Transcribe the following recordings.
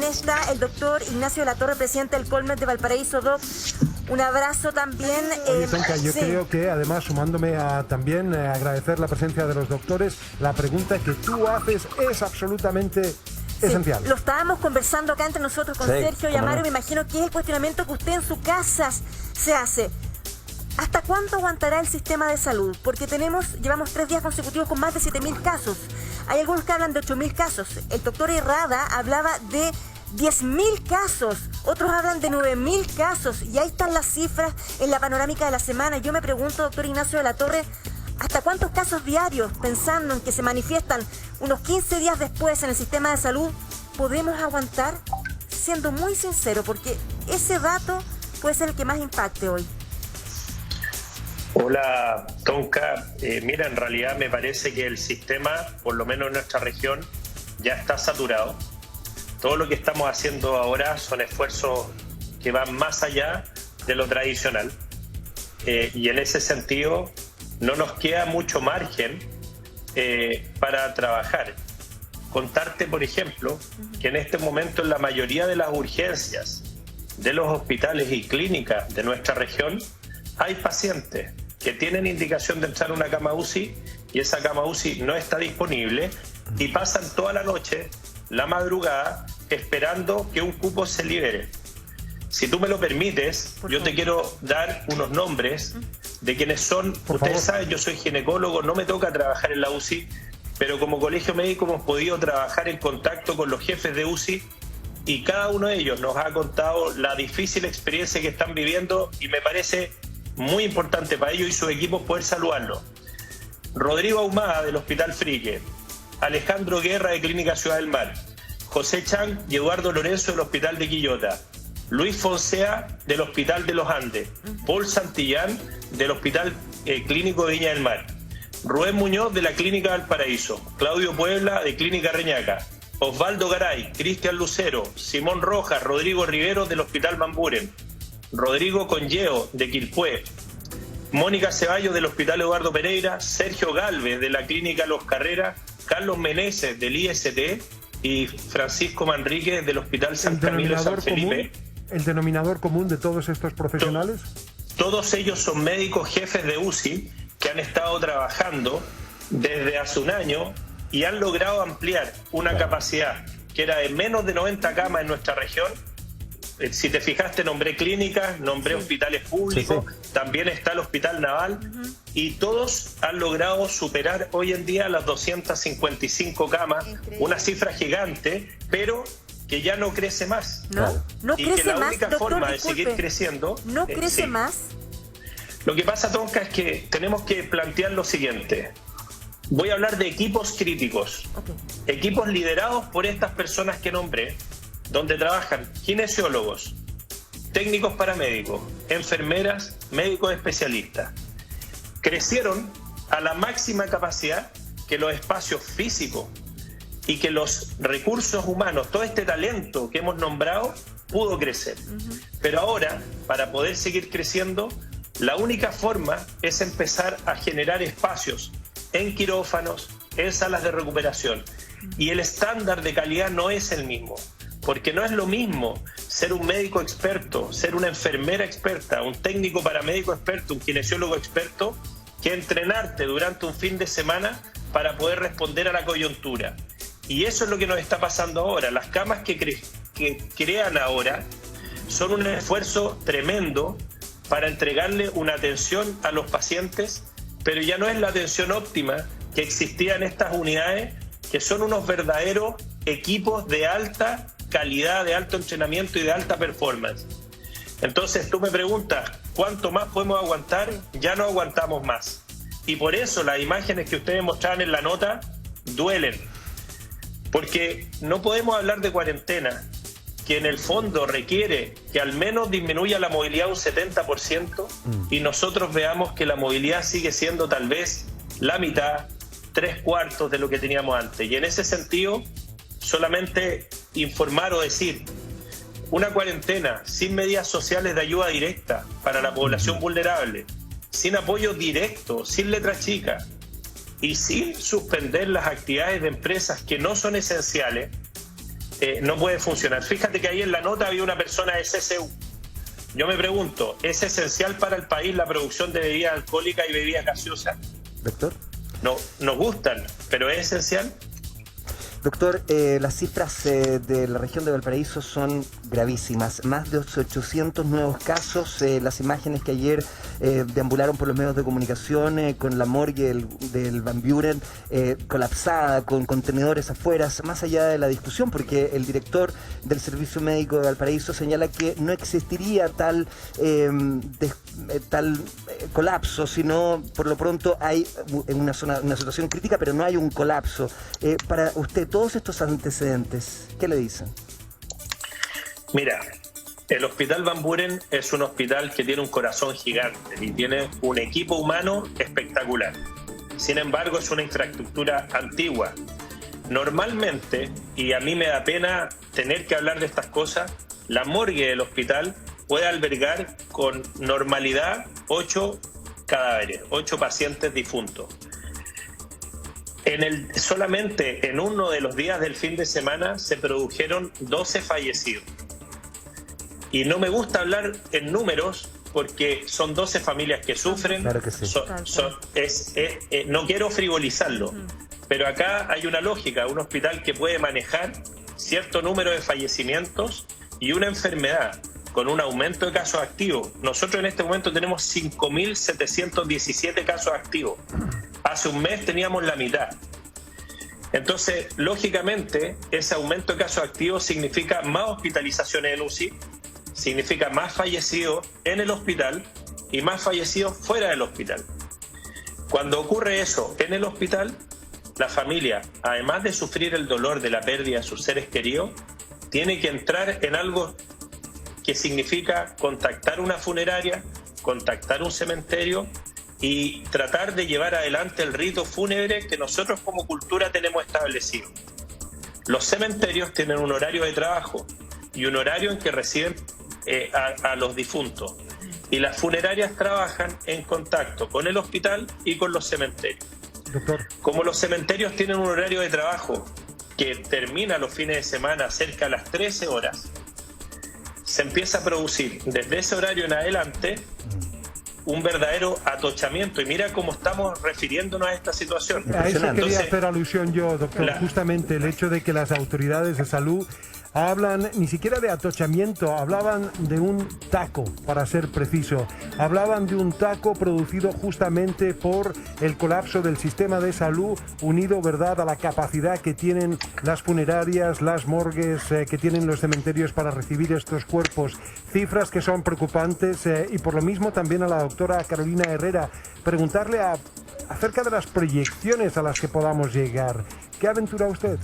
está el doctor Ignacio de la Torre, presidente del Colmed de Valparaíso. Doc, un abrazo también. Oye, Tonka, yo creo que además, sumándome a también agradecer la presencia de los doctores, la pregunta que tú haces es absolutamente esencial. Lo estábamos conversando acá entre nosotros con Sergio y Amaro. Me imagino que es el cuestionamiento que usted en su casa se hace. ¿Hasta cuándo aguantará el sistema de salud? Porque llevamos 3 días consecutivos con más de 7.000 casos. Hay algunos que hablan de 8.000 casos. El doctor Herrada hablaba de 10.000 casos. Otros hablan de 9.000 casos. Y ahí están las cifras en la panorámica de la semana. Yo me pregunto, doctor Ignacio de la Torre, ¿hasta cuántos casos diarios, pensando en que se manifiestan unos 15 días después en el sistema de salud, podemos aguantar? Siendo muy sincero, porque ese dato puede ser el que más impacte hoy. Hola, Tonka. Mira, en realidad me parece que el sistema, por lo menos en nuestra región, ya está saturado. Todo lo que estamos haciendo ahora son esfuerzos que van más allá de lo tradicional. Y en ese sentido, no nos queda mucho margen para trabajar. Contarte, por ejemplo, que en este momento en la mayoría de las urgencias de los hospitales y clínicas de nuestra región hay pacientes que tienen indicación de entrar a una cama UCI y esa cama UCI no está disponible y pasan toda la noche, la madrugada, esperando que un cupo se libere. Si tú me lo permites, yo te quiero dar unos nombres de quienes son. Ustedes saben, yo soy ginecólogo, no me toca trabajar en la UCI, pero como colegio médico hemos podido trabajar en contacto con los jefes de UCI y cada uno de ellos nos ha contado la difícil experiencia que están viviendo y me parece muy importante para ellos y sus equipos poder saludarlo. Rodrigo Ahumada del Hospital Frique, Alejandro Guerra de Clínica Ciudad del Mar, José Chang y Eduardo Lorenzo del Hospital de Quillota, Luis Fonsea del Hospital de los Andes, Paul Santillán del Hospital Clínico de Viña del Mar, Rubén Muñoz de la Clínica Valparaíso, Claudio Puebla de Clínica Reñaca, Osvaldo Garay, Cristian Lucero, Simón Rojas, Rodrigo Rivero del Hospital Mamburen, Rodrigo Conyeo de Quilpué, Mónica Ceballos del Hospital Eduardo Pereira, Sergio Galvez de la Clínica Los Carreras, Carlos Meneses del IST y Francisco Manríquez del Hospital San Camilo San Felipe. ¿El denominador común de todos estos profesionales? Todos ellos son médicos jefes de UCI que han estado trabajando desde hace un año y han logrado ampliar una capacidad que era de menos de 90 camas en nuestra región. Si te fijaste, nombré clínicas, nombré hospitales públicos, también está el Hospital Naval, y todos han logrado superar hoy en día las 255 camas, una cifra gigante, pero que ya no crece más. No y crece que la más, única doctor, forma disculpe, de seguir creciendo... ¿No crece más? Lo que pasa, Tonka, es que tenemos que plantear lo siguiente. Voy a hablar de equipos críticos, equipos liderados por estas personas que nombré, donde trabajan kinesiólogos, técnicos paramédicos, enfermeras, médicos especialistas. Crecieron a la máxima capacidad que los espacios físicos y que los recursos humanos, todo este talento que hemos nombrado, pudo crecer. Pero ahora, para poder seguir creciendo, la única forma es empezar a generar espacios en quirófanos, en salas de recuperación. Y el estándar de calidad no es el mismo. Porque no es lo mismo ser un médico experto, ser una enfermera experta, un técnico paramédico experto, un kinesiólogo experto, que entrenarte durante un fin de semana para poder responder a la coyuntura. Y eso es lo que nos está pasando ahora. Las camas que crean ahora son un esfuerzo tremendo para entregarle una atención a los pacientes, pero ya no es la atención óptima que existía en estas unidades, que son unos verdaderos equipos de alta calidad, de alto entrenamiento y de alta performance. Entonces tú me preguntas, ¿cuánto más podemos aguantar? Ya no aguantamos más. Y por eso las imágenes que ustedes mostraban en la nota duelen. Porque no podemos hablar de cuarentena, que en el fondo requiere que al menos disminuya la movilidad un 70% y nosotros veamos que la movilidad sigue siendo tal vez la mitad, 3/4 de lo que teníamos antes. Y en ese sentido, solamente informar o decir, una cuarentena sin medidas sociales de ayuda directa para la población vulnerable, sin apoyo directo, sin letra chica y sin suspender las actividades de empresas que no son esenciales, no puede funcionar. Fíjate que ahí en la nota había una persona de CCU. Yo me pregunto, ¿es esencial para el país la producción de bebidas alcohólicas y bebidas gaseosas? Doctor. No, nos gustan, pero ¿es esencial? Doctor, las cifras de la región de Valparaíso son gravísimas. Más de 800 nuevos casos. Las imágenes que ayer deambularon por los medios de comunicación con la morgue del Van Buren colapsada, con contenedores afuera, más allá de la discusión, porque el director del Servicio Médico de Valparaíso señala que no existiría tal colapso, sino por lo pronto hay una situación crítica, pero no hay un colapso. Para usted, todos estos antecedentes, ¿qué le dicen? Mira, el Hospital Van Buren es un hospital que tiene un corazón gigante y tiene un equipo humano espectacular. Sin embargo, es una infraestructura antigua. Normalmente, y a mí me da pena tener que hablar de estas cosas, la morgue del hospital puede albergar con normalidad 8 cadáveres, 8 pacientes difuntos. Solamente en uno de los días del fin de semana se produjeron 12 fallecidos. Y no me gusta hablar en números porque son 12 familias que sufren. Claro que sí. No quiero frivolizarlo, pero acá hay una lógica, un hospital que puede manejar cierto número de fallecimientos y una enfermedad con un aumento de casos activos. Nosotros en este momento tenemos 5.717 casos activos. Hace un mes teníamos la mitad. Entonces, lógicamente, ese aumento de casos activos significa más hospitalizaciones en UCI, significa más fallecidos en el hospital y más fallecidos fuera del hospital. Cuando ocurre eso en el hospital, la familia, además de sufrir el dolor de la pérdida de sus seres queridos, tiene que entrar en algo que significa contactar una funeraria, contactar un cementerio y tratar de llevar adelante el rito fúnebre que nosotros como cultura tenemos establecido. Los cementerios tienen un horario de trabajo y un horario en que reciben a los difuntos. Y las funerarias trabajan en contacto con el hospital y con los cementerios. Doctor. Como los cementerios tienen un horario de trabajo que termina los fines de semana cerca de las 13 horas, se empieza a producir desde ese horario en adelante un verdadero atochamiento. Y mira cómo estamos refiriéndonos a esta situación. A eso quería hacer alusión yo, doctor. Justamente el hecho de que las autoridades de salud hablan ni siquiera de atochamiento, hablaban de un taco, para ser preciso. Hablaban de un taco producido justamente por el colapso del sistema de salud, unido, ¿verdad?, a la capacidad que tienen las funerarias, las morgues, que tienen los cementerios para recibir estos cuerpos. Cifras que son preocupantes y por lo mismo también a la doctora Carolina Herrera, preguntarle acerca de las proyecciones a las que podamos llegar. ¿Qué aventura usted?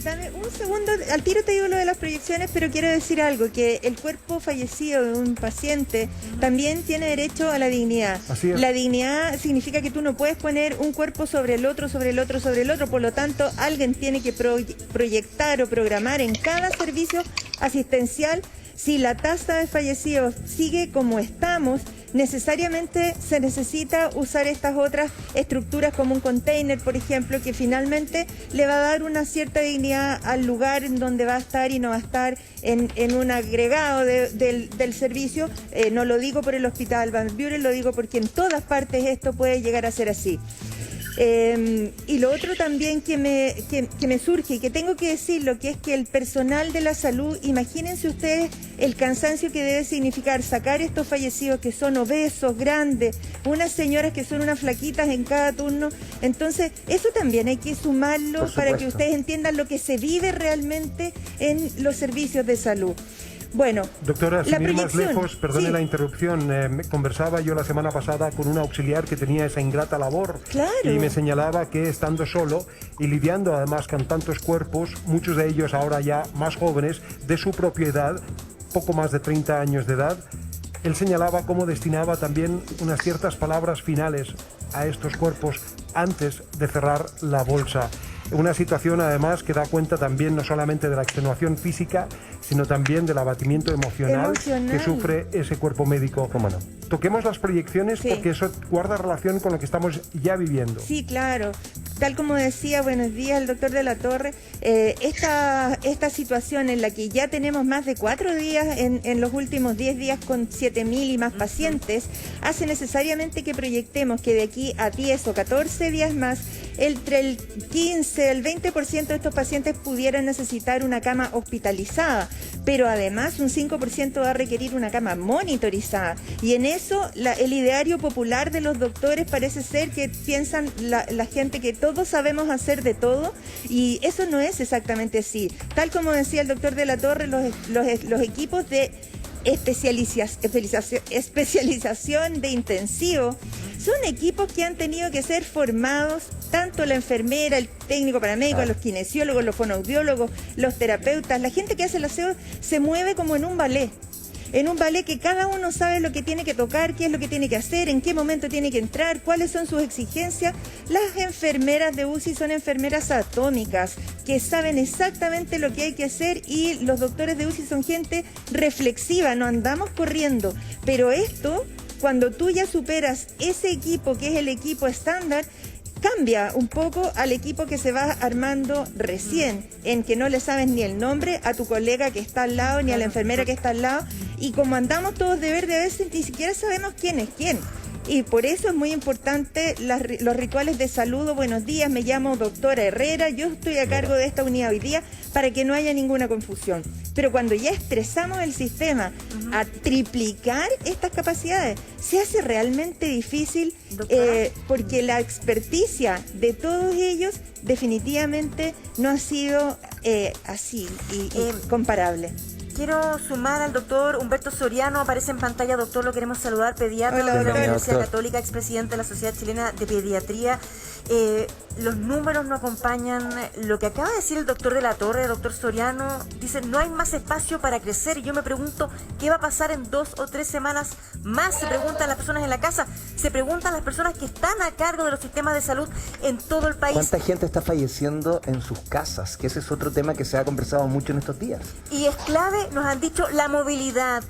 Dame un segundo, al tiro te digo lo de las proyecciones, pero quiero decir algo, que el cuerpo fallecido de un paciente también tiene derecho a la dignidad. Así es. La dignidad significa que tú no puedes poner un cuerpo sobre el otro, sobre el otro, sobre el otro, por lo tanto alguien tiene que proyectar o programar en cada servicio asistencial. Si la tasa de fallecidos sigue como estamos, necesariamente se necesita usar estas otras estructuras como un container, por ejemplo, que finalmente le va a dar una cierta dignidad al lugar en donde va a estar y no va a estar en un agregado del servicio. No lo digo por el Hospital Van Buren, lo digo porque en todas partes esto puede llegar a ser así. Y lo otro también que me surge y que tengo que decirlo, que es que el personal de la salud, imagínense ustedes el cansancio que debe significar sacar estos fallecidos que son obesos, grandes, unas señoras que son unas flaquitas en cada turno. Entonces, eso también hay que sumarlo para que ustedes entiendan lo que se vive realmente en los servicios de salud. Bueno, doctora, sin ir más lejos, perdone sí. La interrupción, conversaba yo la semana pasada con un auxiliar que tenía esa ingrata labor. Claro. Y me señalaba que estando solo y lidiando además con tantos cuerpos, muchos de ellos ahora ya más jóvenes, de su propiedad, poco más de 30 años de edad, él señalaba cómo destinaba también unas ciertas palabras finales a estos cuerpos antes de cerrar la bolsa. Una situación además que da cuenta también no solamente de la extenuación física, sino también del abatimiento emocional que sufre ese cuerpo médico. ¿Cómo no? Toquemos las proyecciones, Sí. porque eso guarda relación con lo que estamos ya viviendo. Sí, claro. Tal como decía, buenos días, el doctor de la Torre, esta situación en la que ya tenemos más de 4 días en los últimos 10 días con 7.000 y más pacientes, hace necesariamente que proyectemos que de aquí a 10 o 14 días más, entre el 15, el 20% de estos pacientes pudieran necesitar una cama hospitalizada, pero además un 5% va a requerir una cama monitorizada. Y en eso, el ideario popular de los doctores parece ser que piensan la gente que todos sabemos hacer de todo, y eso no es exactamente así. Tal como decía el doctor de la Torre, los equipos de especialización de intensivo son equipos que han tenido que ser formados, tanto la enfermera, el técnico paramédico, los kinesiólogos, los fonoaudiólogos, los terapeutas. La gente que hace el aseo se mueve como en un ballet. En un ballet que cada uno sabe lo que tiene que tocar, qué es lo que tiene que hacer, en qué momento tiene que entrar, cuáles son sus exigencias. Las enfermeras de UCI son enfermeras atómicas, que saben exactamente lo que hay que hacer, y los doctores de UCI son gente reflexiva, no andamos corriendo. Pero esto, cuando tú ya superas ese equipo, que es el equipo estándar, cambia un poco al equipo que se va armando recién, en que no le sabes ni el nombre a tu colega que está al lado, ni a la enfermera que está al lado, y como andamos todos de verde a veces, ni siquiera sabemos quién es quién. Y por eso es muy importante los rituales de saludo. Buenos días, me llamo doctora Herrera, yo estoy a cargo de esta unidad hoy día, para que no haya ninguna confusión. Pero cuando ya estresamos el sistema a triplicar estas capacidades, se hace realmente difícil, porque la experticia de todos ellos definitivamente no ha sido así y comparable. Quiero sumar al doctor Humberto Soriano, aparece en pantalla, doctor, lo queremos saludar, pediatra de la Universidad Católica, expresidente de la Sociedad Chilena de Pediatría. Los números no acompañan lo que acaba de decir el doctor de la Torre, el doctor Soriano. Dice, no hay más espacio para crecer, y yo me pregunto, ¿qué va a pasar en 2 o 3 semanas más? Se preguntan las personas en la casa, se preguntan las personas que están a cargo de los sistemas de salud en todo el país. ¿Cuánta gente está falleciendo en sus casas? Que ese es otro tema que se ha conversado mucho en estos días. Y es clave, nos han dicho, la movilidad.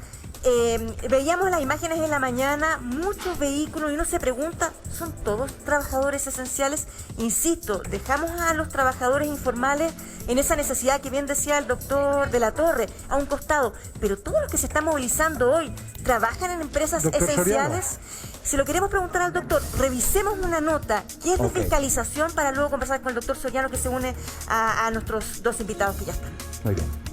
Veíamos las imágenes en la mañana, muchos vehículos, y uno se pregunta, ¿son todos trabajadores esenciales? Insisto, dejamos a los trabajadores informales en esa necesidad que bien decía el doctor de la Torre, a un costado, pero todos los que se están movilizando hoy trabajan en empresas esenciales. Si lo queremos preguntar al doctor, revisemos una nota que es de fiscalización, para luego conversar con el doctor Soriano, que se une a nuestros 2 invitados que ya están. Muy bien.